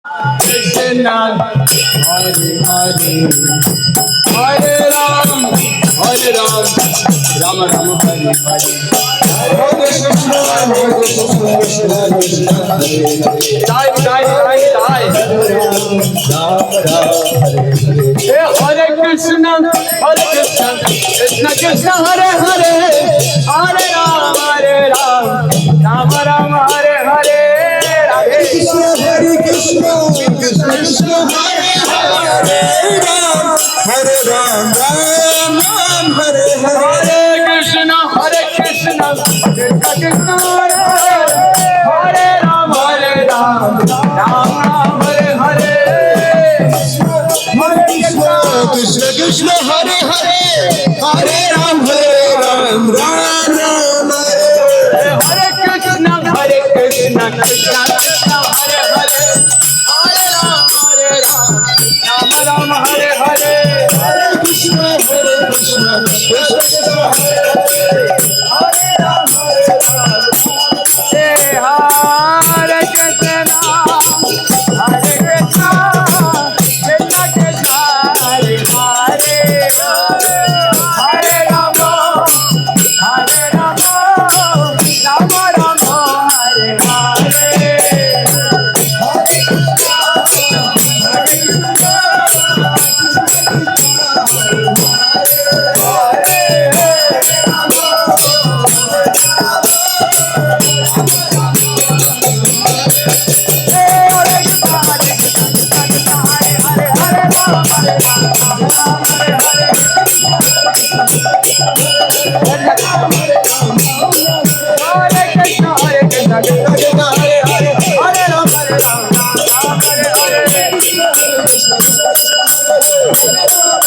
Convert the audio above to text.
Krishna Hare Hare Hare Ram Rama Rama Hare Hare Hare Krishna Krishna Krishna Hare Hare Die Ram Ram Hare Hare Hare Krishna Krishna Krishna Hare Hare Hare Ram Rama Rama Hare Hare Hare Krishna Krishna Krishna Hare Hare Hare Ram Ram Ram Hare Hare Krishna Krishna Krishna Hare Hare Ram Ram Ram Hare Hare Krishna Krishna Hare Hare Hare Ram Ram Ram Hare Hare Krishna Krishna Krishna Hare Hare Hare Ram Ram Ram Hare Hare Hare Krishna Krishna Krishna Hare Hare Ram Hare Krishna Hare Krishna Krishna Krishna Hare Hare Hare Rama Rama Rama Hare Hare Hare